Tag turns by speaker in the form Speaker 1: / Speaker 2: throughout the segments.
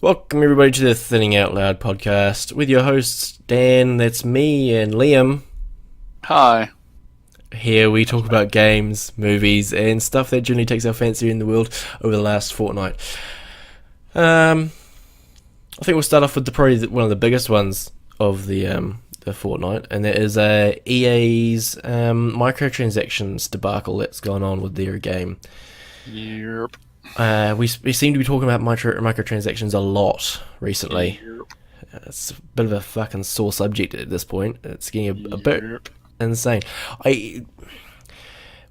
Speaker 1: Welcome everybody to the Thinning Out Loud podcast with your hosts Dan, that's me, and Liam.
Speaker 2: Hi.
Speaker 1: Here we talk about games, movies, and stuff that generally takes our fancy in the world over the last fortnight. I think we'll start off with probably one of the biggest ones of the fortnight, and that is EA's microtransactions debacle that's gone on with their game.
Speaker 2: Yep.
Speaker 1: We seem to be talking about microtransactions a lot recently.
Speaker 2: Yep.
Speaker 1: It's a bit of a fucking sore subject at this point. It's getting a bit insane. We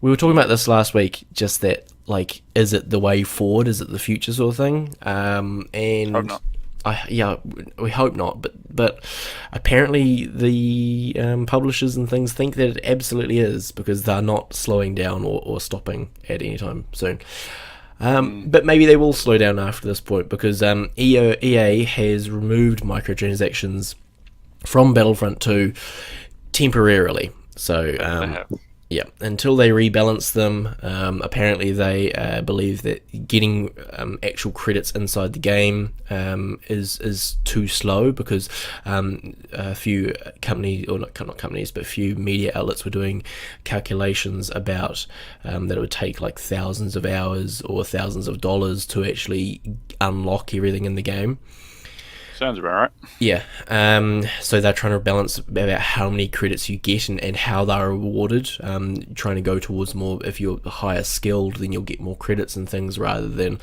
Speaker 1: were talking about this last week, just that, like, is it the way forward? Is it the future sort of thing? And
Speaker 2: Hope not.
Speaker 1: we hope not. But apparently the publishers and things think that it absolutely is, because they're not slowing down or stopping at any time soon. But maybe they will slow down after this point, because EA has removed microtransactions from Battlefront 2 temporarily. So, yeah, until they rebalance them. Apparently they believe that getting actual credits inside the game is too slow, because a few companies, or not companies, but a few media outlets were doing calculations about that it would take like thousands of hours or thousands of dollars to actually unlock everything in the game.
Speaker 2: Sounds about right.
Speaker 1: Yeah, so they're trying to balance about how many credits you get and how they're rewarded, trying to go towards more, if you're higher skilled, then you'll get more credits and things, rather than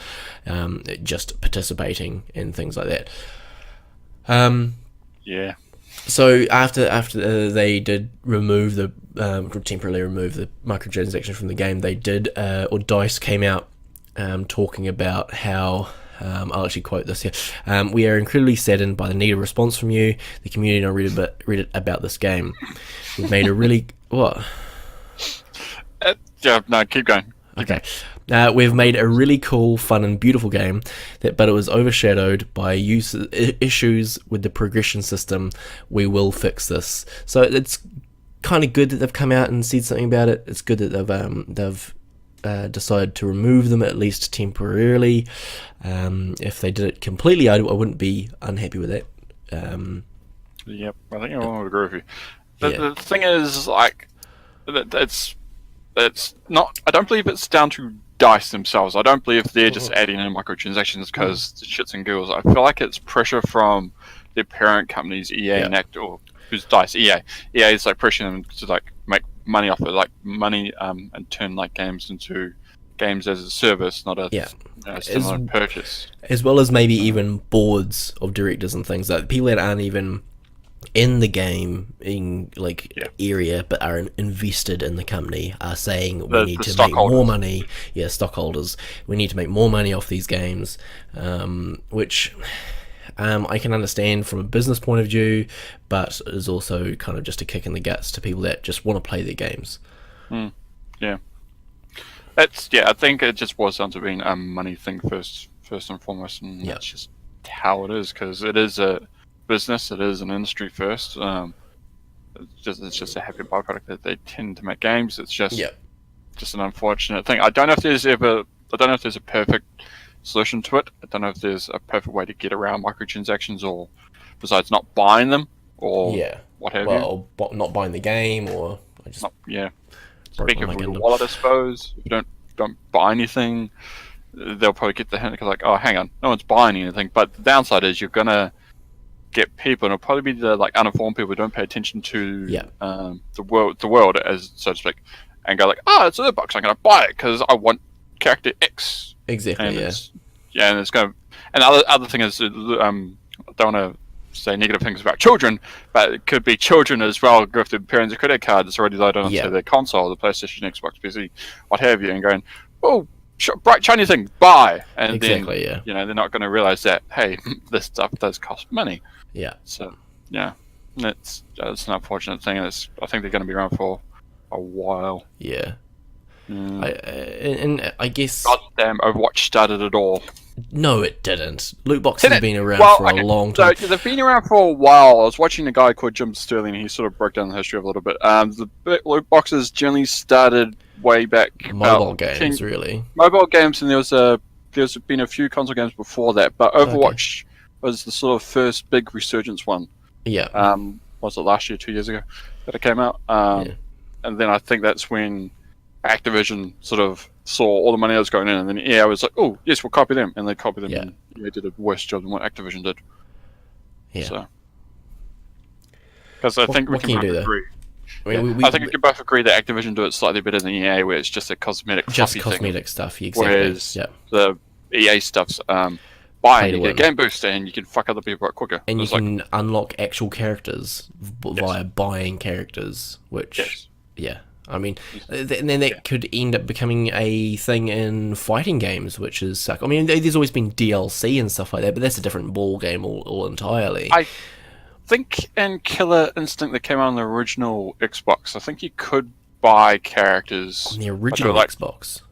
Speaker 1: just participating and things like that.
Speaker 2: Yeah.
Speaker 1: So after they did remove temporarily remove the microtransaction from the game, they did, or DICE came out talking about how, I'll actually quote this here. We are incredibly saddened by the needed response from you, the community, on Reddit about this game. We've made a really... What?
Speaker 2: Yeah, no, keep going.
Speaker 1: Okay. We've made a really cool, fun, and beautiful game, but it was overshadowed by issues with the progression system. We will fix this. So it's kind of good that they've come out and said something about it. It's good that they've decided to remove them, at least temporarily. If they did it completely, I wouldn't be unhappy with that.
Speaker 2: Yep, I think everyone would agree with you.
Speaker 1: Yeah.
Speaker 2: The thing is, like, it's not. I don't believe it's down to DICE themselves. I don't believe they're just adding in microtransactions because the shits and giggles. I feel like it's pressure from their parent companies, EA and who's DICE. EA is like pressuring them to like make money off it, like money, and turn like games into games as a service, not a similar purchase.
Speaker 1: As well as maybe even boards of directors and things, like people that aren't even in the game area but are invested in the company are saying we need to make more money. Yeah, stockholders. We need to make more money off these games, which I can understand from a business point of view, but is also kind of just a kick in the guts to people that just want to play their games.
Speaker 2: Yeah. I think it just boils down to being a money thing first and foremost, and that's just how it is, because it is a business, it is an industry first. It's just a happy byproduct that they tend to make games. It's just an unfortunate thing. I don't know if there's a perfect solution to it. I don't know if there's a perfect way to get around microtransactions, or besides not buying them, or what have you.
Speaker 1: Or not buying the game, or
Speaker 2: Speak of your wallet, I suppose. If you don't buy anything, they'll probably get the hint, because like, oh, hang on, no one's buying anything. But the downside is you're gonna get people, and it'll probably be the like uninformed people who don't pay attention to the world, as so to speak, and go like, it's $100, I'm gonna buy it because I want character X.
Speaker 1: Exactly.
Speaker 2: And and it's going. And the other thing is, I don't want to say negative things about children, but it could be children as well go with their parents' credit card that's already loaded onto their console, the PlayStation, Xbox, PC, what have you, and going, oh, bright shiny thing, buy, and then they're not going to realize that, hey, this stuff does cost money.
Speaker 1: Yeah.
Speaker 2: So it's an unfortunate thing. I think they're going to be around for a while.
Speaker 1: Yeah. I guess...
Speaker 2: Goddamn, Overwatch started it all.
Speaker 1: No, it didn't. Loot boxes have been around for a long time.
Speaker 2: So they've been around for a while. I was watching a guy called Jim Sterling, and he sort of broke down the history of it a little bit. The loot boxes generally started way back.
Speaker 1: Mobile games, really.
Speaker 2: Mobile games, and there's been a few console games before that, but Overwatch was the sort of first big resurgence one.
Speaker 1: Yeah.
Speaker 2: Was it last year, 2 years ago, that it came out?
Speaker 1: Yeah.
Speaker 2: And then I think that's when Activision sort of saw all the money that was going in, and then EA was like, "Oh, yes, we'll copy them," and they copied them, and they did a worse job than what Activision did.
Speaker 1: Yeah.
Speaker 2: So, because I think we can both agree. I think we can both agree that Activision do it slightly better than EA, where it's just a cosmetic,
Speaker 1: just cosmetic
Speaker 2: thing,
Speaker 1: stuff. Exactly.
Speaker 2: Whereas the EA stuff's buy and you get a game booster, and you can fuck other people out quicker.
Speaker 1: And you can unlock actual characters via buying characters, which I mean, and then that could end up becoming a thing in fighting games, which is suck. I mean, there's always been DLC and stuff like that, but that's a different ball game all entirely.
Speaker 2: I think in Killer Instinct that came out on the original Xbox, I think you could buy characters
Speaker 1: on the original Xbox.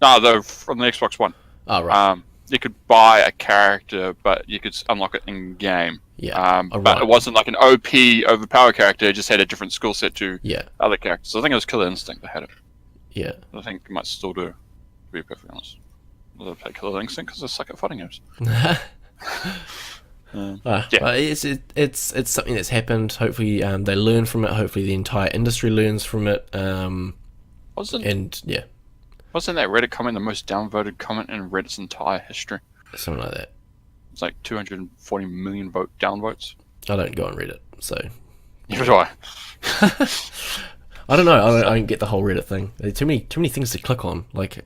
Speaker 2: No, from the Xbox One.
Speaker 1: Oh right.
Speaker 2: You could buy a character, but you could unlock it in game.
Speaker 1: Yeah.
Speaker 2: But it wasn't like an OP overpowered character. It just had a different skill set to other characters. So I think it was Killer Instinct that had it.
Speaker 1: Yeah.
Speaker 2: I think it might still do, to be perfectly honest. I'll play Killer Instinct because I suck at fighting games.
Speaker 1: It's something that's happened. Hopefully, they learn from it. Hopefully, the entire industry learns from it. Wasn't
Speaker 2: that Reddit comment the most downvoted comment in Reddit's entire history?
Speaker 1: Something like that.
Speaker 2: It's like 240 million downvotes.
Speaker 1: I don't go on Reddit, so.
Speaker 2: Neither do I.
Speaker 1: I don't know. I don't get the whole Reddit thing. There's too many things to click on.
Speaker 2: It's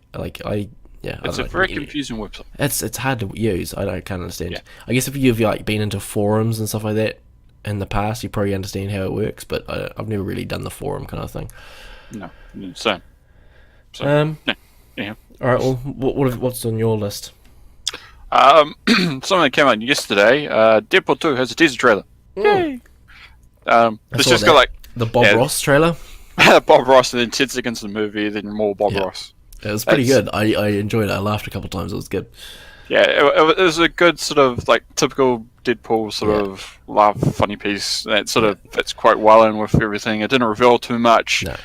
Speaker 2: a very confusing website.
Speaker 1: It's hard to use. I can't understand. Yeah. I guess if you've been into forums and stuff like that in the past, you probably understand how it works. But I've never really done the forum kind of thing.
Speaker 2: No, same.
Speaker 1: Yeah. All right. Well, what's on your list?
Speaker 2: Something that came out yesterday. Deadpool 2 has a teaser trailer. Yay! It's just got like
Speaker 1: the Bob Ross trailer.
Speaker 2: Bob Ross, and then 10 seconds of the movie, then more Bob Ross.
Speaker 1: It was pretty good. I enjoyed it. I laughed a couple of times. It was good.
Speaker 2: Yeah, it was a good sort of like typical Deadpool sort of laugh, funny piece that sort of fits quite well in with everything. It didn't reveal too much.
Speaker 1: No.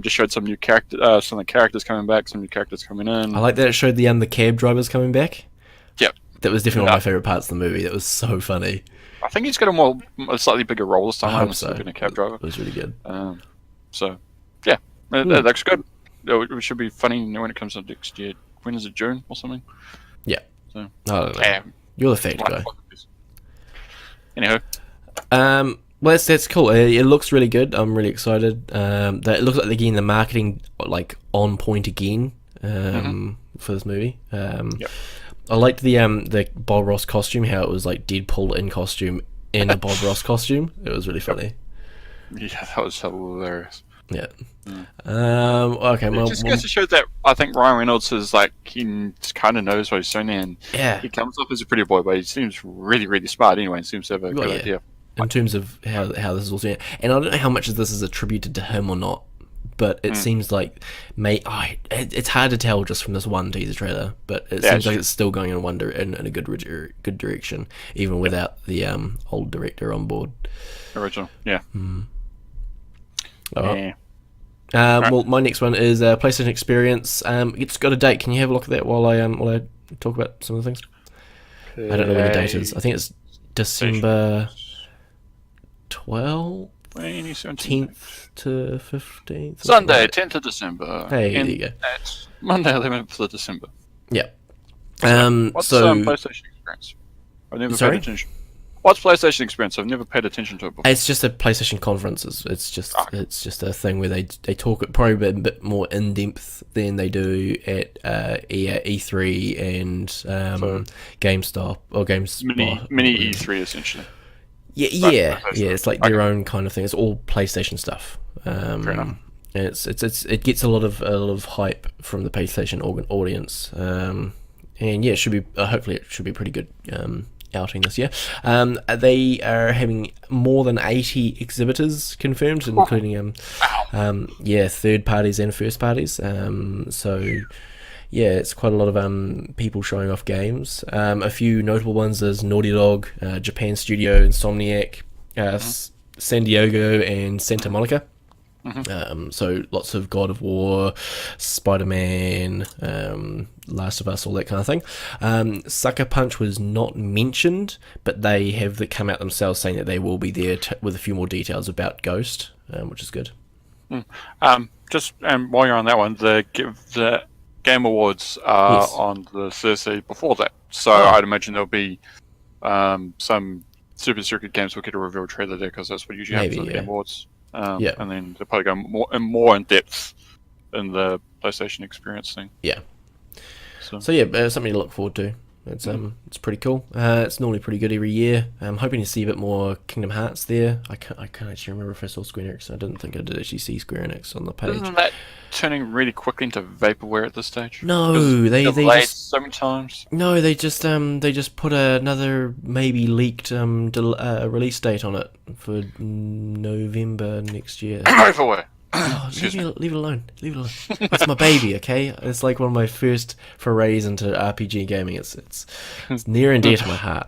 Speaker 2: Just showed some new some of the characters coming back, some new characters coming in.
Speaker 1: I like that it showed the cab drivers coming back.
Speaker 2: Yep.
Speaker 1: That was definitely one of my favourite parts of the movie. That was so funny.
Speaker 2: I think he's got a slightly bigger role this time.
Speaker 1: I hope so.
Speaker 2: Being a cab driver.
Speaker 1: It was really good.
Speaker 2: It looks good. It should be funny when it comes to next year. When is it, June or something?
Speaker 1: Yeah.
Speaker 2: So,
Speaker 1: I don't know. You're the fact guy.
Speaker 2: Anyhow.
Speaker 1: Well, that's cool. It looks really good. I'm really excited. It looks like they're getting the marketing on point again for this movie. I liked the Bob Ross costume. How it was like Deadpool in costume in a Bob Ross costume. It was really funny.
Speaker 2: Yeah, that was hilarious.
Speaker 1: Yeah. Okay.
Speaker 2: It just goes to show that I think Ryan Reynolds is he kind of knows what he's doing, and he comes off as a pretty boy, but he seems really, really smart anyway. And seems to have a good idea
Speaker 1: in terms of how this is all seen. And I don't know how much of this is attributed to him or not, but it seems like it's hard to tell just from this one teaser trailer. But it seems like it's still going in a good direction, even without the old director on board.
Speaker 2: Original, yeah.
Speaker 1: Right. Well, my next one is PlayStation Experience. It's got a date. Can you have a look at that while I talk about some of the things? I don't know when the date is. I think it's December 12th, 10th to 15th.
Speaker 2: Sunday, 10th of December.
Speaker 1: Hey, there you go.
Speaker 2: Monday, 11th of December.
Speaker 1: Yeah.
Speaker 2: What's PlayStation Experience? I've never paid attention. What's PlayStation Experience? I've never paid attention to it before.
Speaker 1: It's just a PlayStation conference. It's just a thing where they talk probably a bit more in depth than they do at E3 and GameStop or GameSpot.
Speaker 2: Mini E3 essentially.
Speaker 1: Yeah. It's like their own kind of thing. It's all PlayStation stuff.
Speaker 2: Fair enough.
Speaker 1: And it gets a lot of hype from the PlayStation audience. And yeah, it should be hopefully it should be pretty good. Outing this year. They are having more than 80 exhibitors confirmed, including third parties and first parties. So yeah, it's quite a lot of people showing off games. A few notable ones is Naughty Dog, Japan Studio, Insomniac, San Diego, and Santa Monica. So lots of God of War, Spider-Man, Last of Us, all that kind of thing. Sucker Punch was not mentioned, but they have come out themselves saying that they will be there with a few more details about Ghost, which is good.
Speaker 2: Just while you're on that one, the Game Awards are
Speaker 1: Yes.
Speaker 2: on the Thursday before that, so I'd imagine there'll be some Super Circuit games will get a reveal trailer there because that's what usually happens at the Game Awards.
Speaker 1: Yeah.
Speaker 2: And then they'll probably go more in depth in the PlayStation experience thing.
Speaker 1: Yeah.
Speaker 2: So
Speaker 1: yeah, something to look forward to. It's pretty cool. It's normally pretty good every year. I'm hoping to see a bit more Kingdom Hearts there. I can't actually remember if I saw Square Enix. I didn't think I did actually see Square Enix on the page.
Speaker 2: isn't that turning really quickly into vaporware at this stage?
Speaker 1: No, they
Speaker 2: delayed
Speaker 1: just
Speaker 2: so many times.
Speaker 1: no, they just put another maybe leaked release date on it for November next year.
Speaker 2: Vaporware.
Speaker 1: Oh, leave it alone. Leave it alone. It's my baby, okay? It's like one of my first forays into RPG gaming. It's near and dear to my heart.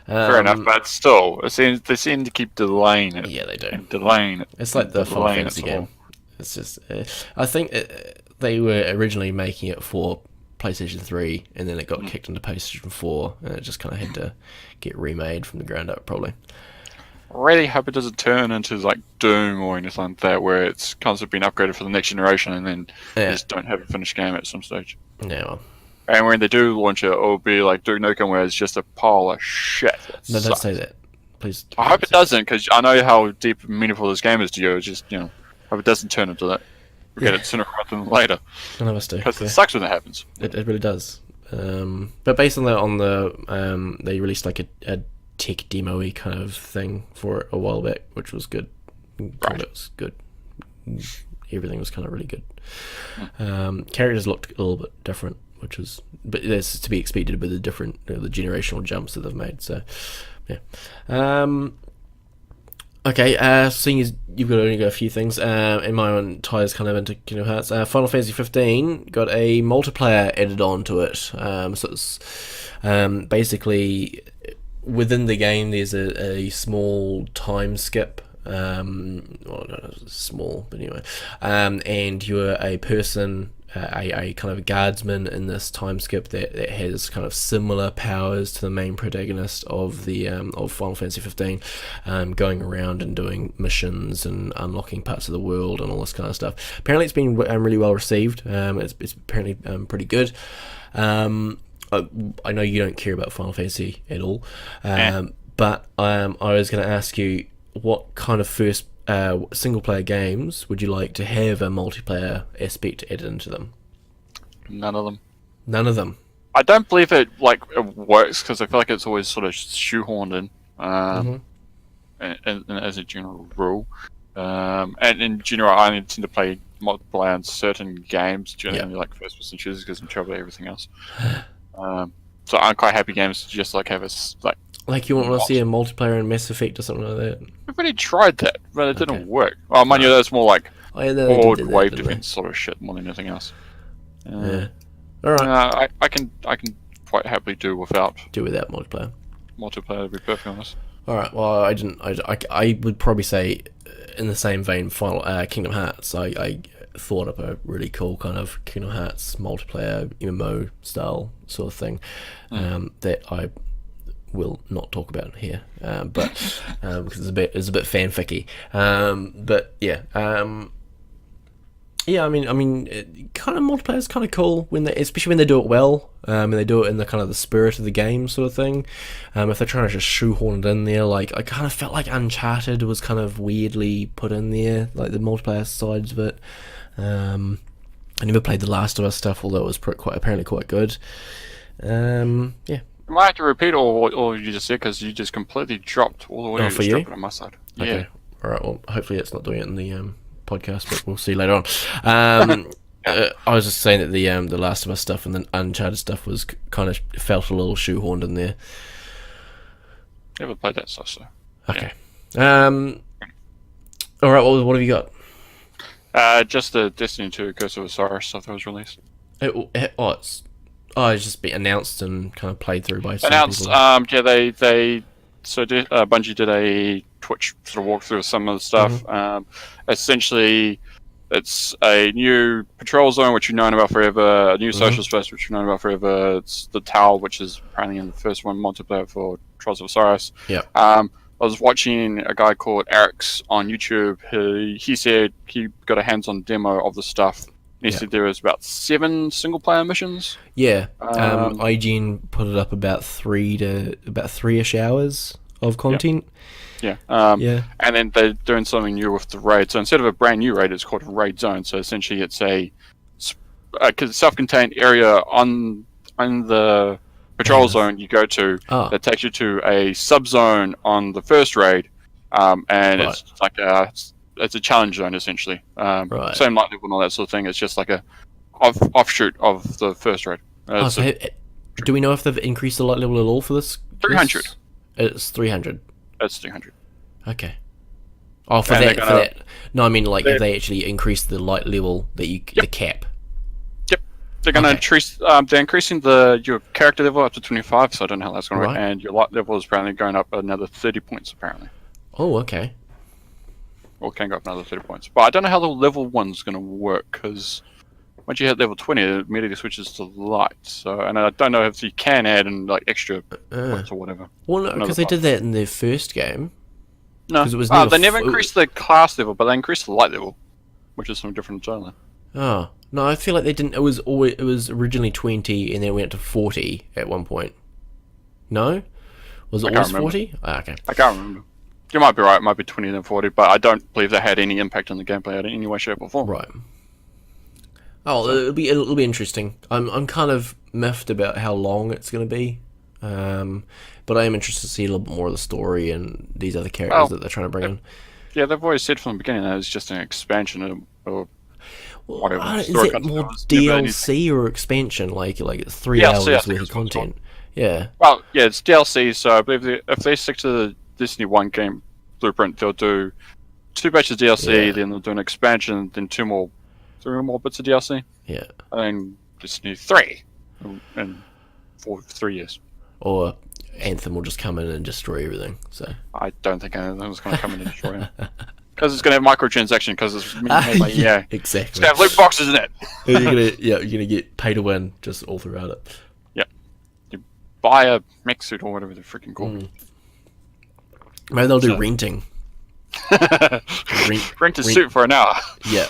Speaker 2: Fair enough, but still, they seem to keep delaying it.
Speaker 1: Yeah, they do.
Speaker 2: And delaying it.
Speaker 1: It's like the Final Fantasy game. It's just, I think they were originally making it for PlayStation 3, and then it got kicked into PlayStation 4, and it just kind of had to get remade from the ground up, probably.
Speaker 2: Really hope it doesn't turn into like Doom or anything like that, where it's constantly being upgraded for the next generation, and then you just don't have a finished game at some stage.
Speaker 1: Yeah, well.
Speaker 2: And when they do launch it, it'll be like Duke Nukem, where it's just a pile of shit.
Speaker 1: No, don't say that. Please.
Speaker 2: I hope it doesn't, because I know how deep and meaningful this game is to you. It's just, hope it doesn't turn into that. We get it sooner rather than later.
Speaker 1: None of us do.
Speaker 2: Because it sucks when that happens.
Speaker 1: It really does. But based on the they released like a tech demo-y kind of thing for it a while back, which was good.
Speaker 2: Right.
Speaker 1: It was good. Everything was kind of really good. Characters looked a little bit different, but that's to be expected with the different the generational jumps that they've made. So, yeah. Okay, seeing as you've only got a few things, and my own ties kind of into Kingdom Hearts, Final Fantasy 15 got a multiplayer added on to it. So it's basically within the game there's a small time skip. Well, no, small, but anyway. And you're a person, a kind of guardsman in this time skip that has kind of similar powers to the main protagonist of the of Final Fantasy 15, going around and doing missions and unlocking parts of the world and all this kind of stuff. Apparently, it's been really well received. It's apparently pretty good. I know you don't care about Final Fantasy at all, but I was going to ask you, what kind of first single-player games would you like to have a multiplayer aspect added into them?
Speaker 2: None of them.
Speaker 1: None of them.
Speaker 2: I don't believe it works, because I feel like it's always sort of shoehorned in, and as a general rule. And in general, I only tend to play multiplayer in certain games, generally like first-person shooters, because I'm trouble with everything else. So I'm quite happy games to just have a
Speaker 1: Like you want to see a multiplayer in Mass Effect or something like that?
Speaker 2: We've already tried that, but it didn't work. Well, mind you, that's more like forward wave defense sort of shit more than anything else.
Speaker 1: Yeah. All right.
Speaker 2: I can quite happily do without
Speaker 1: multiplayer.
Speaker 2: Multiplayer, to be perfectly honest.
Speaker 1: All right. Well, I would probably say, in the same vein, Kingdom Hearts. I thought up a really cool kind of Kingdom Hearts multiplayer MMO style sort of thing that I will not talk about here, but because it's a bit fanficky. But yeah, I mean, kind of multiplayer is kind of cool especially when they do it well, and they do it in the kind of the spirit of the game sort of thing. If they're trying to just shoehorn it in there, like I kind of felt like Uncharted was kind of weirdly put in there, like the multiplayer sides of it. I never played the Last of Us stuff, although it was apparently quite good. Yeah.
Speaker 2: I might have to repeat all you just said, because you just completely dropped all the way
Speaker 1: for you?
Speaker 2: on my side.
Speaker 1: Okay. Yeah. All right. Well, hopefully it's not doing it in the podcast, but we'll see later on. I was just saying that the Last of Us stuff and the Uncharted stuff was kind of felt a little shoehorned in there.
Speaker 2: Never played that stuff, so.
Speaker 1: Okay. Yeah. All right. Well, what have you got?
Speaker 2: Just the Destiny 2 Curse of Osiris stuff that was released.
Speaker 1: It's just been announced and kind of played through by some
Speaker 2: announced.
Speaker 1: people.
Speaker 2: Bungie did a Twitch sort of walkthrough of some of the stuff. Essentially, it's a new patrol zone, which you've known about forever, a new social space, which you've known about forever. It's the tower, which is apparently in the first one, multiplayer for Trials of Osiris.
Speaker 1: Yeah.
Speaker 2: I was watching a guy called Eric's on YouTube. He said he got a hands-on demo of the stuff. He said there was about 7 single-player missions.
Speaker 1: Yeah. IGN put it up about 3-ish hours of content.
Speaker 2: Yeah. And then they're doing something new with the raid. So instead of a brand new raid, it's called a raid zone. So essentially, it's a self-contained area on the patrol zone you go to that takes you to a sub-zone on the first raid, and it's like it's a challenge zone essentially. Same light level and all that sort of thing. It's just like a offshoot of the first raid.
Speaker 1: Do we know if they've increased the light level at all for this?
Speaker 2: 300.
Speaker 1: It's 300.
Speaker 2: It's 300.
Speaker 1: Okay. Oh, for that. No, I mean like if they actually increase the light level that the cap.
Speaker 2: They're going to increase. They're increasing your character level up to 25. So I don't know how that's going to work. And your light level is apparently going up another 30 points. Apparently.
Speaker 1: Oh, okay.
Speaker 2: Or can go up another 30 points. But I don't know how the level 1's going to work because once you hit level 20, it immediately switches to light. So, and I don't know if you can add in like extra points or whatever.
Speaker 1: Well, no, because they did that in their first game.
Speaker 2: No,
Speaker 1: it was
Speaker 2: they never increased the class level, but they increased the light level, which is something different entirely.
Speaker 1: Oh no, I feel like they didn't. It was originally 20, and then it went to 40 at one point. No, was it always 40? Okay,
Speaker 2: I can't remember. You might be right. It might be 20 then 40, but I don't believe they had any impact on the gameplay in any way, shape, or form.
Speaker 1: Right. Oh, it'll be interesting. I'm kind of miffed about how long it's going to be, but I am interested to see a little bit more of the story and these other characters that they're trying to bring in.
Speaker 2: Yeah, they've always said from the beginning that it's just an expansion or whatever.
Speaker 1: Is it more DLC or expansion? Like it's 3 hours worth of content. Yeah.
Speaker 2: Well, yeah, it's DLC. So I believe if they stick to the Destiny 1 game blueprint, they'll do 2 batches of DLC, then they'll do an expansion, then 3 more bits of DLC.
Speaker 1: Yeah.
Speaker 2: And Destiny 3 in 3 years.
Speaker 1: Or Anthem will just come in and destroy everything. So I
Speaker 2: don't think Anthem's going to come in and destroy it. Because it's going to have microtransactions. Because it's
Speaker 1: exactly.
Speaker 2: It's going to have loot boxes in it.
Speaker 1: you're gonna get pay to win just all throughout it.
Speaker 2: Yeah. You buy a mech suit or whatever they're freaking called.
Speaker 1: Maybe they'll do renting.
Speaker 2: Rent a suit for an hour.
Speaker 1: Yeah.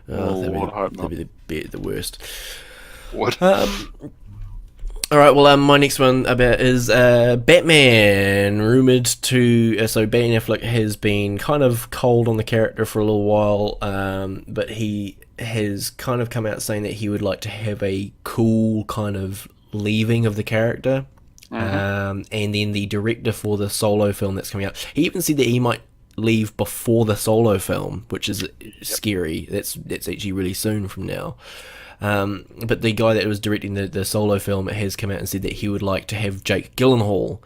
Speaker 1: That'd be the worst.
Speaker 2: What?
Speaker 1: All right. Well, my next one is Batman. Rumored to so Ben Affleck has been kind of cold on the character for a little while, but he has kind of come out saying that he would like to have a cool kind of leaving of the character. And then the director for the Solo film that's coming out, he even said that he might leave before the Solo film, which is scary. That's actually really soon from now. But the guy that was directing the Solo film has come out and said that he would like to have Jake Gyllenhaal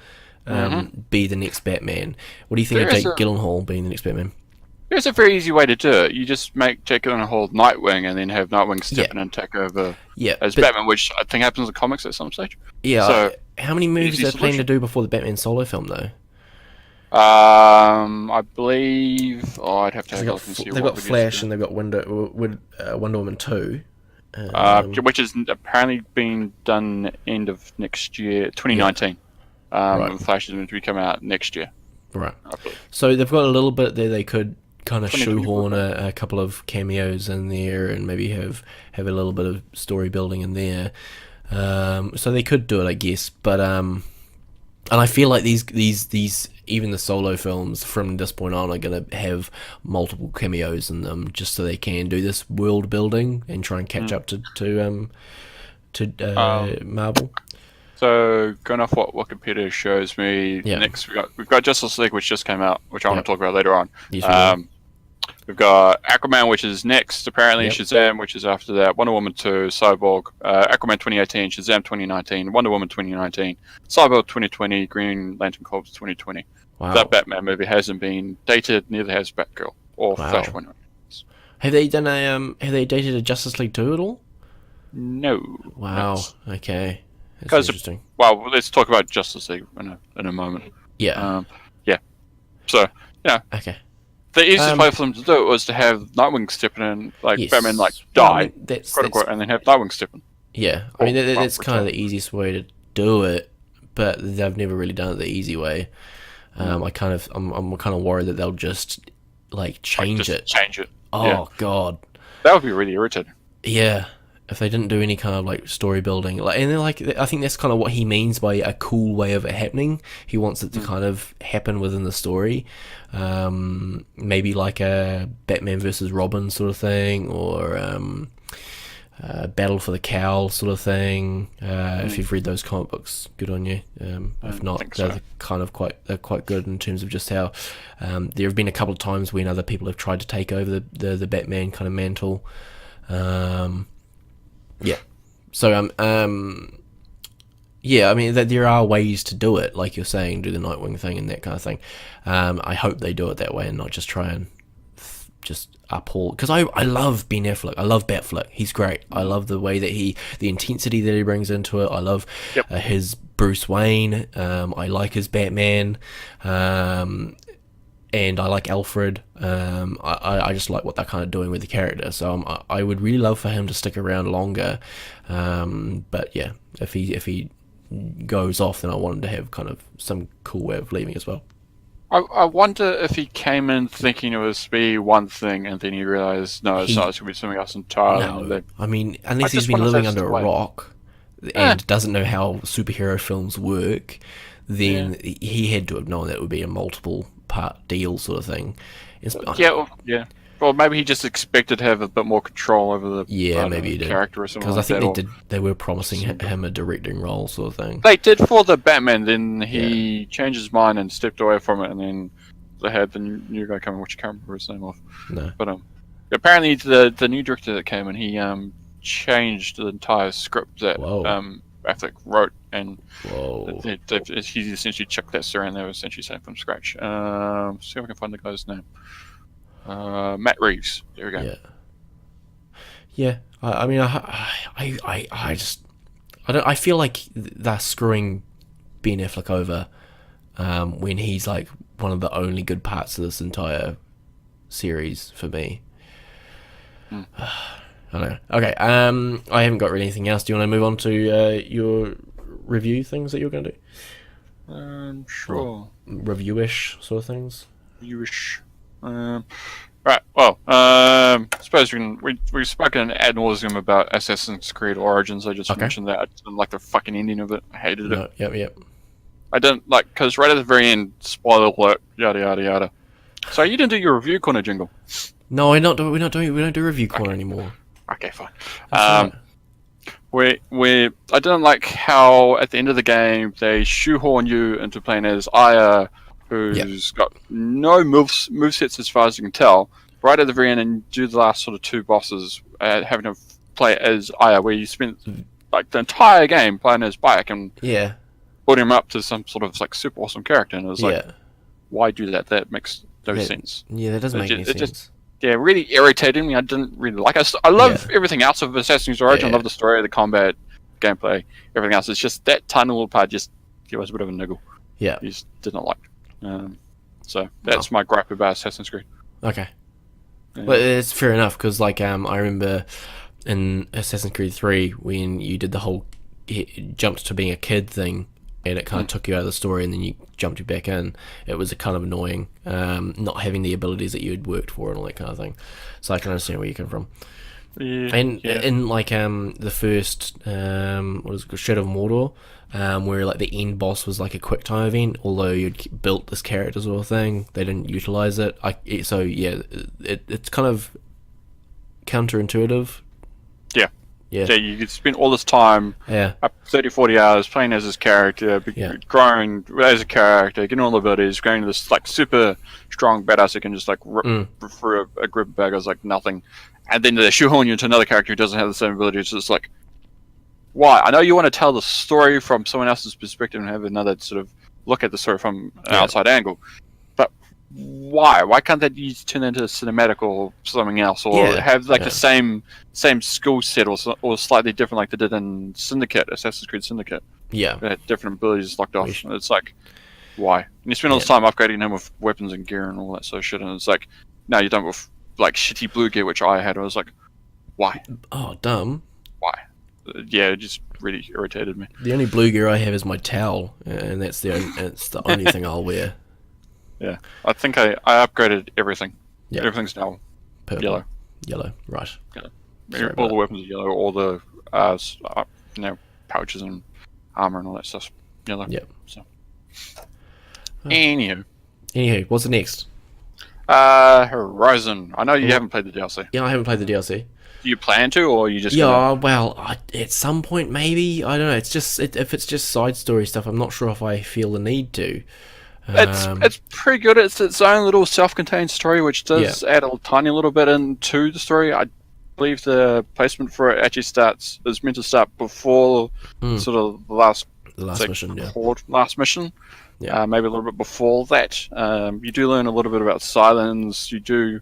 Speaker 1: be the next Batman. What do you think of Jake Gyllenhaal being the next Batman?
Speaker 2: There's a very easy way to do it. You just make Jake Gyllenhaal Nightwing and then have Nightwing step in and take over as Batman, which I think happens in the comics at some stage.
Speaker 1: Yeah. So, how many movies are they planning to do before the Batman Solo film, though?
Speaker 2: I believe... I'd have to have a look and see.
Speaker 1: They've got Flash and they've got Wonder Woman 2.
Speaker 2: Which is apparently being done end of next year, 2019. Flash is meant to be coming out next year.
Speaker 1: Right. So they've got a little bit there they could kind of shoehorn a couple of cameos in there and maybe have a little bit of story building in there. So they could do it, I guess. But and I feel like these even the Solo films from this point on are going to have multiple cameos in them just so they can do this world building and try and catch up to Marvel.
Speaker 2: So going off what Wikipedia shows me, next we've got Justice League, which just came out, which I want to talk about later on.
Speaker 1: Yes,
Speaker 2: we've got Aquaman, which is next, apparently. Shazam, which is after that. Wonder Woman 2, Cyborg, Aquaman 2018, Shazam 2019, Wonder Woman 2019, Cyborg 2020, Green Lantern Corps 2020. Wow. That Batman movie hasn't been dated, neither has Batgirl or Flashpoint.
Speaker 1: Have they done have they dated a Justice League 2 at all?
Speaker 2: No.
Speaker 1: Wow. Okay. That's interesting.
Speaker 2: Well, let's talk about Justice League in a moment.
Speaker 1: Yeah.
Speaker 2: So, yeah,
Speaker 1: Okay.
Speaker 2: the easiest way for them to do it was to have Nightwing stepping in, like
Speaker 1: Yes.
Speaker 2: Batman, like
Speaker 1: Well, I
Speaker 2: die,
Speaker 1: mean, that's
Speaker 2: quote unquote, and then have Nightwing step in.
Speaker 1: yeah. I mean, that's kind of
Speaker 2: return.
Speaker 1: the easiest way to do it, but they've never really done it the easy way. I'm kind of worried that they'll just like change it.
Speaker 2: Change it.
Speaker 1: Oh
Speaker 2: Yeah.
Speaker 1: God.
Speaker 2: That would be really irritating.
Speaker 1: Yeah. If they didn't do any kind of like story building, like, and then like I think that's kind of what he means by a cool way of it happening. He wants it to kind of happen within the story, maybe like a Batman versus Robin sort of thing, or Battle for the Cowl sort of thing. If you've read those comic books, good on you. If not, they're quite good in terms of just how there have been a couple of times when other people have tried to take over the Batman kind of mantle. Yeah. So yeah, I mean there are ways to do it, like you're saying, do the Nightwing thing and that kind of thing. I hope they do it that way and not just try and just uphold, because I love Ben Affleck. I love Batfleck. He's great. I love the way that the intensity that he brings into it. I love his Bruce Wayne. I like his Batman. And I like Alfred. I just like what they're kind of doing with the character. So I would really love for him to stick around longer. But yeah, if he goes off, then I want him to have kind of some cool way of leaving as well.
Speaker 2: I wonder if he came in thinking it was to be one thing, and then he realized no, it's not. It's going to be something else entirely.
Speaker 1: No, I mean, unless he's been living under a rock and doesn't know how superhero films work, then he had to have known that it would be a multiple part deal sort of thing.
Speaker 2: Yeah. Well, maybe he just expected to have a bit more control over the
Speaker 1: maybe he did.
Speaker 2: Character or something.
Speaker 1: Because
Speaker 2: like
Speaker 1: I think they were promising him a directing role sort of thing.
Speaker 2: They did for the Batman. Then he changed his mind and stepped away from it, and then they had the new guy come in, which I can't remember his name off.
Speaker 1: No.
Speaker 2: But apparently the new director that came in, he changed the entire script that Affleck wrote, and he essentially chucked that story, and they were essentially saying from scratch. See if I can find the guy's name. Matt Reeves. There we go.
Speaker 1: Yeah. I mean, I feel like they're screwing Ben Affleck over when he's like one of the only good parts of this entire series for me. I don't know. Okay. I haven't got really anything else. Do you want to move on to your review things that you're going to do?
Speaker 2: Sure.
Speaker 1: Reviewish sort of things.
Speaker 2: Reviewish. Right. Well, I suppose we've spoken ad nauseum about Assassin's Creed Origins. I just mentioned that I didn't like the fucking ending of it. I hated it.
Speaker 1: Yep.
Speaker 2: I didn't like, because right at the very end, spoiler alert, yada yada yada. So you didn't do your review corner jingle.
Speaker 1: No, we don't do review corner anymore.
Speaker 2: Okay, fine. I didn't like how at the end of the game they shoehorn you into playing as Aya, who's got no movesets as far as you can tell. Right at the very end, and do the last sort of two bosses, having to play as Aya, where you spent like the entire game playing as Bayek and building him up to some sort of like super awesome character. And it was like, why do that? That makes no sense.
Speaker 1: Yeah, that doesn't make any sense.
Speaker 2: Really irritated me. I didn't really like it. I love everything else of Assassin's Creed Origins. I love the story, the combat, gameplay, everything else. It's just that tiny little part just gave us a bit of a niggle.
Speaker 1: Yeah.
Speaker 2: You just did not like. So that's my gripe about Assassin's Creed.
Speaker 1: Okay. Yeah. Well, it's fair enough, because like I remember in Assassin's Creed 3 when you did the whole jumped to being a kid thing, and it kind of took you out of the story, and then you jumped you back in. It was kind of annoying, not having the abilities that you had worked for and all that kind of thing. So I can understand where you come from. Yeah, and in like the first what is it called, Shadow of Mordor, where like the end boss was like a quick time event, although you'd built this character sort of thing, they didn't utilize it. It's kind of counterintuitive. Yeah,
Speaker 2: you spend all this time, up 30-40 hours playing as this character, growing as a character, getting all the abilities, growing this like super strong badass that can just like rip through a group of bad guys like nothing, and then they shoehorn you into another character who doesn't have the same abilities. It's like, why? I know you want to tell the story from someone else's perspective and have another sort of look at the story from an outside angle, but why? Why can't they turn into a cinematic or something else, or have like the same skill set or slightly different, like they did in Syndicate, Assassin's Creed Syndicate?
Speaker 1: Yeah,
Speaker 2: they had different abilities locked off. It's like, why? And you spend all this time upgrading him with weapons and gear and all that sort of shit, and it's like, now you're done with like shitty blue gear, which I had. I was like, why?
Speaker 1: Oh, dumb.
Speaker 2: Why? Yeah, it just really irritated me.
Speaker 1: The only blue gear I have is my towel, and it's the only thing I'll wear.
Speaker 2: Yeah, I think I upgraded everything.
Speaker 1: Yeah.
Speaker 2: Everything's now
Speaker 1: Purple.
Speaker 2: yellow.
Speaker 1: Yellow, right.
Speaker 2: Yellow. All the weapons are yellow, all the pouches and armor and all that stuff yellow.
Speaker 1: Yep.
Speaker 2: So.
Speaker 1: Oh.
Speaker 2: Anywho,
Speaker 1: what's the next?
Speaker 2: Horizon. I know you haven't played the DLC.
Speaker 1: Yeah, I haven't played the DLC.
Speaker 2: Do you plan to, or are you just?
Speaker 1: At some point maybe. I don't know. It's just if it's just side story stuff, I'm not sure if I feel the need to.
Speaker 2: It's pretty good. It's its own little self-contained story, which does add a tiny little bit into the story. I believe the placement for it actually is meant to start before sort of the last mission. Last mission. Yeah. Maybe a little bit before that. You do learn a little bit about Silence. You do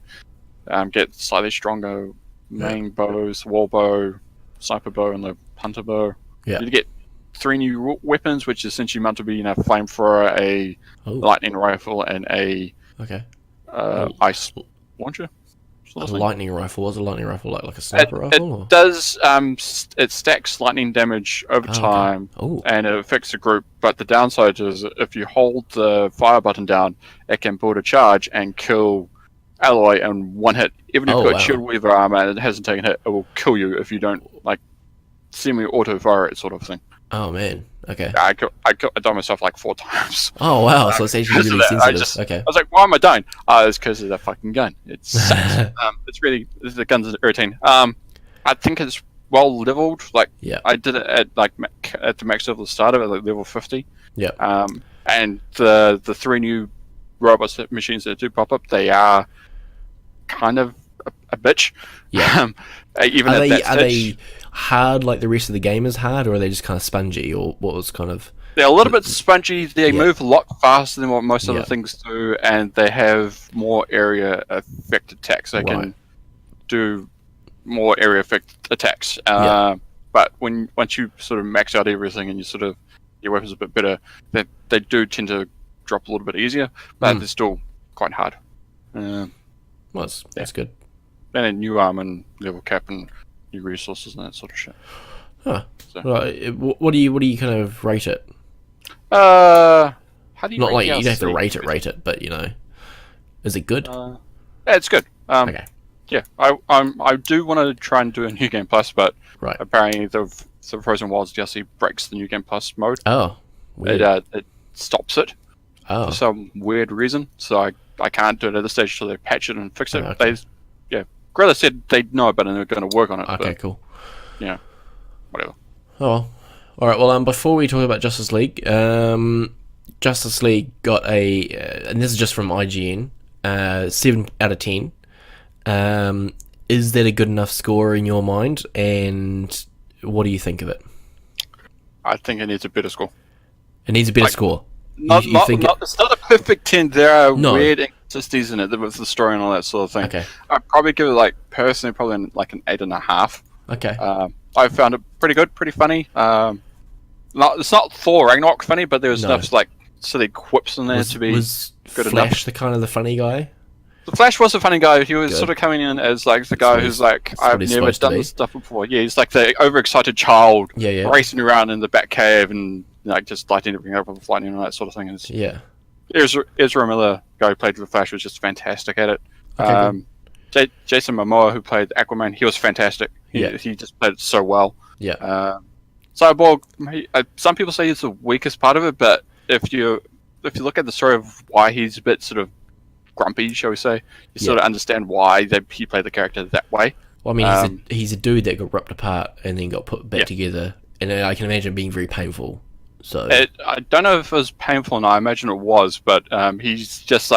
Speaker 2: get slightly stronger main bows, wall bow, sniper bow, and the hunter bow.
Speaker 1: Yeah.
Speaker 2: You get 3 new weapons, which is essentially meant to be a flamethrower, a lightning rifle, and a ice launcher.
Speaker 1: A lightning rifle? Was a lightning rifle like a sniper rifle?
Speaker 2: It does. It stacks lightning damage over time, and it affects the group. But the downside is, if you hold the fire button down, it can build a charge and kill alloy in one hit. Even if you've got shield weaver armor and it hasn't taken a hit, it will kill you if you don't semi-auto fire it, sort of thing.
Speaker 1: Oh man, okay.
Speaker 2: I died myself like 4 times.
Speaker 1: Oh wow, so it's actually really sensitive.
Speaker 2: I was like, why am I dying? It's because of the fucking gun. It sucks. The gun's irritating. I think it's well leveled. I did it at at the max level to start of it, level 50.
Speaker 1: Yeah.
Speaker 2: And the 3 new robots machines that do pop up, they are kind of a bitch.
Speaker 1: Yeah.
Speaker 2: Even
Speaker 1: are
Speaker 2: at that
Speaker 1: they hard like the rest of the game is hard, or are they just kind of spongy, or what was kind of?
Speaker 2: They're a little bit spongy. They move a lot faster than what most other things do, and they have more area effect attacks. They can do more area effect attacks. But once you sort of max out everything and your weapons are a bit better, they do tend to drop a little bit easier, but they're still quite hard.
Speaker 1: That's good.
Speaker 2: And a new arm and level cap and new resources and that sort of shit.
Speaker 1: Huh. So. Right. What do you kind of rate it?
Speaker 2: How do you?
Speaker 1: Not like you don't have to rate it, but is it good?
Speaker 2: Yeah, it's good.
Speaker 1: Okay.
Speaker 2: Yeah, I do want to try and do a New Game Plus, but apparently the Frozen Wilds DLC breaks the New Game Plus mode.
Speaker 1: Oh, weird.
Speaker 2: It stops it for some weird reason, so I can't do it at this stage until they patch it and fix it.
Speaker 1: Okay.
Speaker 2: Gorilla said they know about it and they're going to work on it.
Speaker 1: Okay, cool.
Speaker 2: Yeah, whatever.
Speaker 1: Oh, all right. Well, before we talk about Justice League, Justice League got and this is just from IGN, 7 out of 10. Is that a good enough score in your mind? And what do you think of it?
Speaker 2: I think it needs a better score.
Speaker 1: It needs a better score.
Speaker 2: It's not a perfect 10. There are weird inconsistencies in it with the story and all that sort of thing.
Speaker 1: Okay.
Speaker 2: I'd probably give it personally probably an 8.5.
Speaker 1: Okay.
Speaker 2: I found it pretty good, pretty funny. It's not Thor Ragnarok funny, but there was enough silly quips in there to be good enough.
Speaker 1: Was Flash the funny guy?
Speaker 2: The Flash was a funny guy. He was sort of coming in as the guy who's I've never done this stuff before. Yeah, he's like the overexcited child racing around in the Batcave and just lighting everything up with lightning and all that sort of thing. Ezra Miller, guy who played the Flash, was just fantastic at it. Okay, Jason Momoa, who played Aquaman, he was fantastic. He just played it so well.
Speaker 1: Yeah.
Speaker 2: Cyborg, some people say he's the weakest part of it, but if you look at the story of why he's a bit sort of grumpy, shall we say, you sort of understand why he played the character that way.
Speaker 1: Well, I mean, he's a dude that got ripped apart and then got put back together, and I can imagine it being very painful. So
Speaker 2: I don't know if it was painful, and I imagine it was, but he's just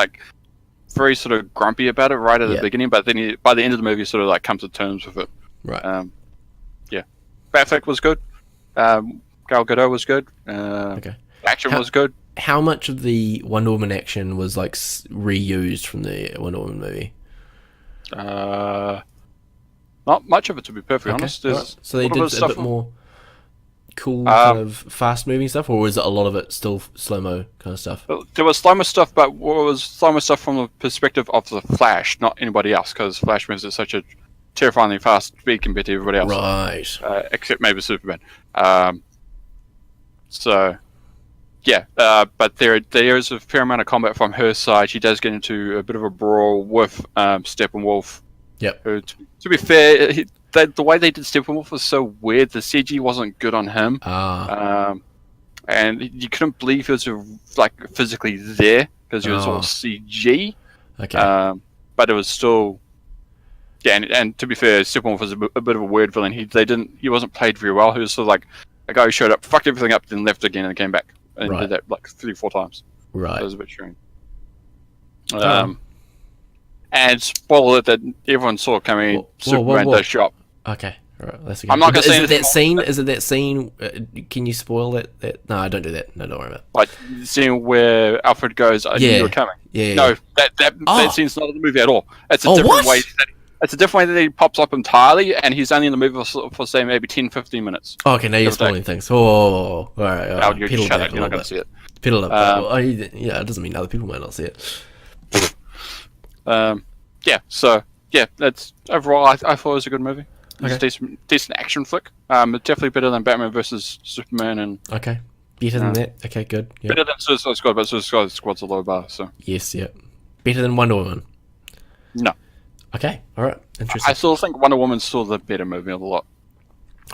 Speaker 2: very sort of grumpy about it right at the beginning, but then by the end of the movie, sort of comes to terms with it.
Speaker 1: Right.
Speaker 2: Batfleck was good. Gal Gadot was good. Action was good.
Speaker 1: How much of the Wonder Woman action was reused from the Wonder Woman movie?
Speaker 2: Not much of it, to be perfectly honest.
Speaker 1: So they did a bit more. cool kind of fast moving stuff, or was it a lot of it still slow mo kind of stuff?
Speaker 2: There was slow-mo stuff, but it was slow-mo stuff from the perspective of the Flash, not anybody else, because Flash moves at such a terrifyingly fast speed compared to everybody else.
Speaker 1: Right.
Speaker 2: Except maybe Superman. So, yeah, but there is a fair amount of combat from her side. She does get into a bit of a brawl with Steppenwolf.
Speaker 1: Yep.
Speaker 2: Who, to be fair, the way they did Steppenwolf was so weird. The CG wasn't good on him. And you couldn't believe he was like physically there because he was all CG.
Speaker 1: Okay.
Speaker 2: But it was still, yeah. And to be fair, Steppenwolf was a bit of a weird villain. He wasn't played very well. He was sort of like a guy who showed up, fucked everything up, then left again and came back, and did that like 3-4 times.
Speaker 1: Right.
Speaker 2: So it was a bit strange. And spoiler that everyone saw coming. Superman does shop.
Speaker 1: Okay. Right, that's okay.
Speaker 2: I'm not going to say
Speaker 1: that scene. Is it that scene? Can you spoil that? No, don't do that. No, don't worry about it.
Speaker 2: Like the scene where Alfred goes, "I knew you were coming."
Speaker 1: Yeah.
Speaker 2: No, that scene's not in the movie at all. It's a different way. It's a different way that he pops up entirely, and he's only in the movie for say maybe 10-15 minutes.
Speaker 1: Oh, okay, now you're spoiling things. All right.
Speaker 2: You shut up. You're not going to see it.
Speaker 1: Pedal up. Yeah, it doesn't mean other people might not see it.
Speaker 2: Yeah. So yeah, that's overall. I thought it was a good movie. It's a decent action flick. It's definitely better than Batman versus Superman, and
Speaker 1: okay, better than that. Okay, good. Yep.
Speaker 2: Better than Suicide Squad, but Suicide Squad's a low bar. So
Speaker 1: yes, yeah. Better than Wonder Woman.
Speaker 2: No.
Speaker 1: Okay, all right, interesting.
Speaker 2: I still think Wonder Woman's still the better movie of the lot.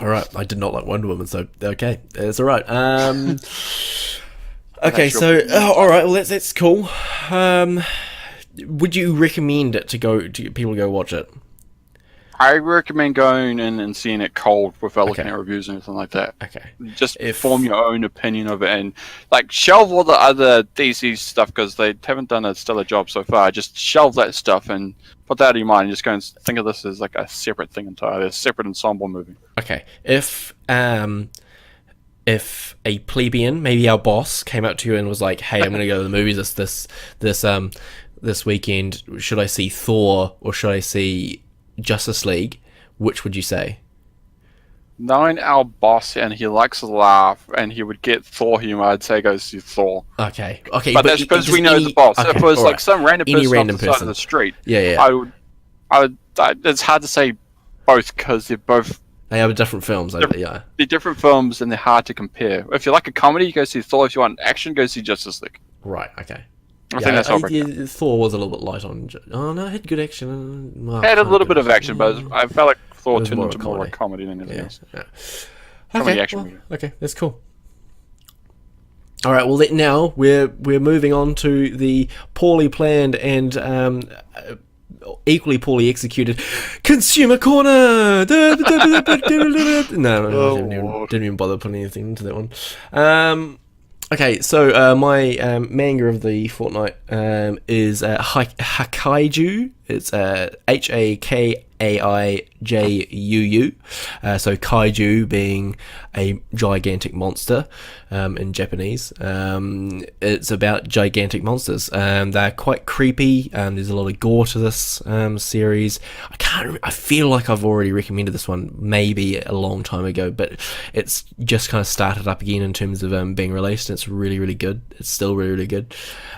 Speaker 1: All right, I did not like Wonder Woman, so okay, that's all right. Okay, so all right, well that's cool. Would you recommend it to people to go watch it?
Speaker 2: I recommend going in and seeing it cold without looking at reviews or anything like that.
Speaker 1: Okay.
Speaker 2: Just form your own opinion of it and like shelve all the other DC stuff because they haven't done a stellar job so far. Just shelve that stuff and put that in your mind and just go and think of this as like a separate thing entirely, a separate ensemble movie.
Speaker 1: Okay. If a plebeian, maybe our boss, came up to you and was like, "Hey, I'm going to go to the movies this weekend. Should I see Thor or should I see Justice League? Which would you say?"
Speaker 2: Knowing our boss and he likes to laugh and he would get Thor humor, I'd say go see Thor.
Speaker 1: Okay.
Speaker 2: But that's because we know the boss. If it was like some random person off the side of the street, I would. It's hard to say both because
Speaker 1: they are different films.
Speaker 2: They're different films and they're hard to compare. If you like a comedy, you go see Thor. If you want action, go see Justice League.
Speaker 1: Right. Okay.
Speaker 2: I think that's all.
Speaker 1: Thor was a little bit light on. Oh no, it had good action.
Speaker 2: It had a little bit of action, but I felt like Thor turned into more like comedy than anything else.
Speaker 1: Yeah.
Speaker 2: Comedy action movie.
Speaker 1: Okay, that's cool. All right. Well, now we're moving on to the poorly planned and equally poorly executed Consumer Corner. No, didn't even bother putting anything into that one. Okay, so my manga of the fortnight is Hakaiju. It's Hakaijuu. So kaiju being a gigantic monster in Japanese. It's about gigantic monsters. They're quite creepy. There's a lot of gore to this series. I feel like I've already recommended this one maybe a long time ago, but it's just kind of started up again in terms of being released. It's really, really good. It's still really, really good.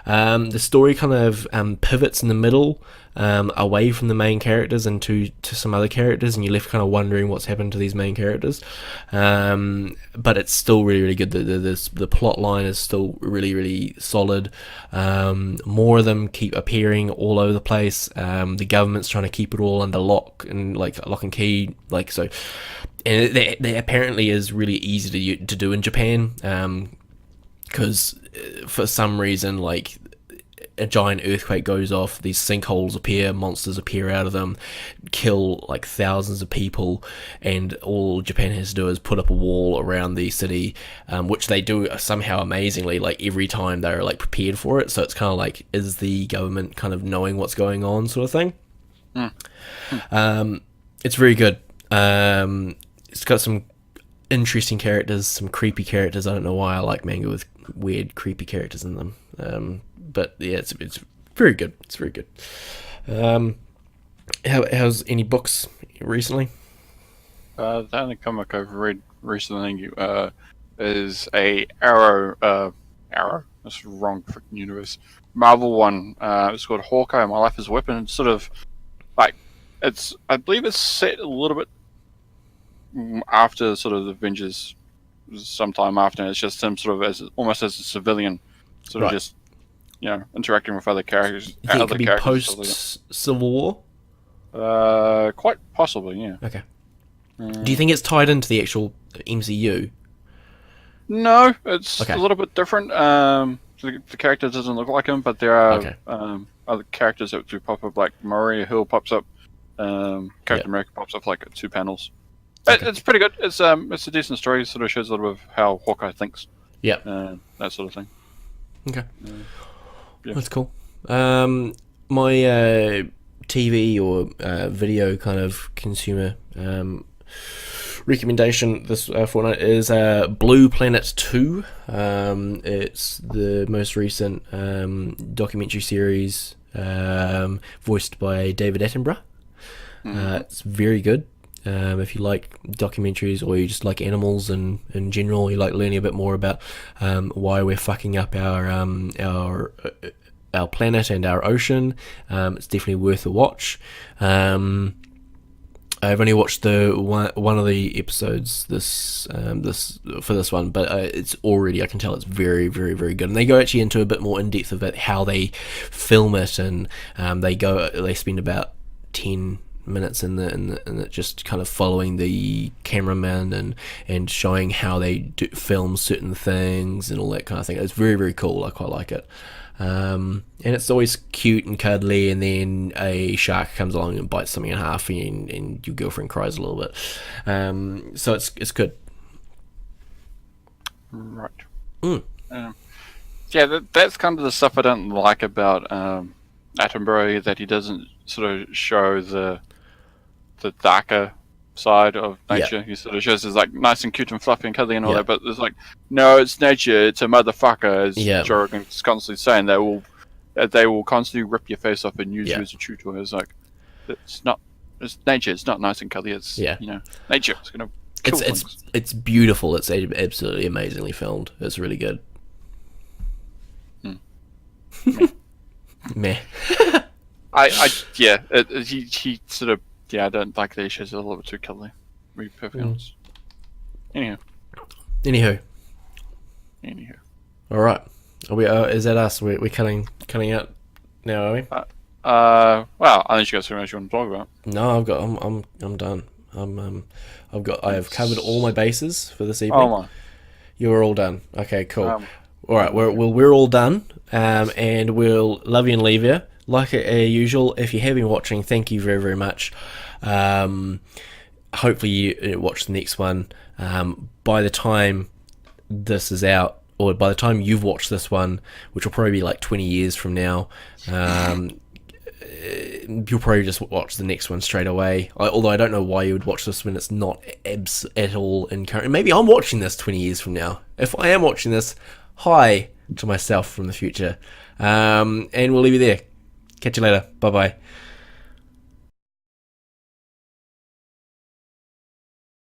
Speaker 1: The story kind of pivots in the middle away from the main characters and to some other characters, and you're left kind of wondering what's happened to these main characters. But it's still really, really good. The plot line is still really, really solid. More of them keep appearing all over the place. The government's trying to keep it all under lock and key, so. And that apparently is really easy to do in Japan, because for some reason, like, a giant earthquake goes off, these sinkholes appear, monsters appear out of them, kill like thousands of people, and all Japan has to do is put up a wall around the city, which they do somehow amazingly, like every time they're like prepared for it. So it's kind of like, is the government kind of knowing what's going on, sort of thing. It's very good. It's got some interesting characters, some creepy characters. I don't know why I like manga with weird, creepy characters in them. But yeah, it's very good. It's very good. How's any books recently?
Speaker 2: The only comic I've read recently is a Arrow. That's the wrong freaking universe. Marvel one. It's called Hawkeye. My Life as a Weapon. It's sort of like I believe it's set a little bit after sort of the Avengers, sometime after. It's just him sort of almost as a civilian, sort of
Speaker 1: Right.
Speaker 2: just interacting with other characters.
Speaker 1: You think it
Speaker 2: Other
Speaker 1: could be
Speaker 2: characters.
Speaker 1: post Civil War?
Speaker 2: Quite possibly, yeah.
Speaker 1: Okay. Do you think it's tied into the actual MCU?
Speaker 2: No, it's
Speaker 1: Okay.
Speaker 2: a little bit different. The character doesn't look like him, but there are
Speaker 1: Okay.
Speaker 2: other characters that do pop up, like Maria Hill pops up. Captain
Speaker 1: Yep.
Speaker 2: America pops up like 2 panels.
Speaker 1: Okay.
Speaker 2: It's pretty good. It's a decent story. It sort of shows a little bit of how Hawkeye thinks.
Speaker 1: Yep.
Speaker 2: That sort of thing.
Speaker 1: Okay.
Speaker 2: Yeah.
Speaker 1: That's cool. My TV or video kind of consumer recommendation this fortnight is Blue Planet 2. It's the most recent documentary series voiced by David Attenborough. It's very good. If you like documentaries or you just like animals and in general, you like learning a bit more about why we're fucking up our planet and our ocean, it's definitely worth a watch. I've only watched the one of the episodes this one, but it's already, I can tell it's very, very, very good. And they go actually into a bit more in depth about how they film it, and they spend about 10 minutes in the just kind of following the cameraman and showing how they film certain things and all that kind of thing. It's very, very cool. I quite like it. And it's always cute and cuddly, and then a shark comes along and bites something in half, and your girlfriend cries a little bit. So it's good.
Speaker 2: Right. Yeah, that's kind of the stuff I don't like about Attenborough, that he doesn't sort of show the darker side of nature.
Speaker 1: Yeah.
Speaker 2: He sort of shows it's like nice and cute and fluffy and cuddly and all
Speaker 1: Yeah.
Speaker 2: that, but it's like, no, it's nature. It's a motherfucker, as
Speaker 1: Yeah.
Speaker 2: Joe Rogan's constantly saying. They will constantly rip your face off and use you as a chew toy. It's like, it's nature. It's not nice and cuddly. It's nature. It's gonna kill things.
Speaker 1: It's beautiful. It's absolutely amazingly filmed. It's really good. Meh.
Speaker 2: He sort of, I don't like the issues. A little bit too cuddly, to be perfectly honest.
Speaker 1: Anywho. All right. Are we? Is that us? We're cutting out now, are we?
Speaker 2: Well, unless you got something else you want to talk about.
Speaker 1: No, I'm done. I have covered all my bases for this evening.
Speaker 2: Oh my.
Speaker 1: You're all done. Okay, cool. All right, we're all done. And we'll love you and leave you. Like usual, if you have been watching, thank you very, very much. Hopefully you watch the next one. By the time this is out, or by the time you've watched this one, which will probably be like 20 years from now, you'll probably just watch the next one straight away. Although I don't know why you would watch this when it's not at all in current. Maybe I'm watching this 20 years from now. If I am watching this, hi to myself from the future. And we'll leave you there. Catch you later. Bye bye.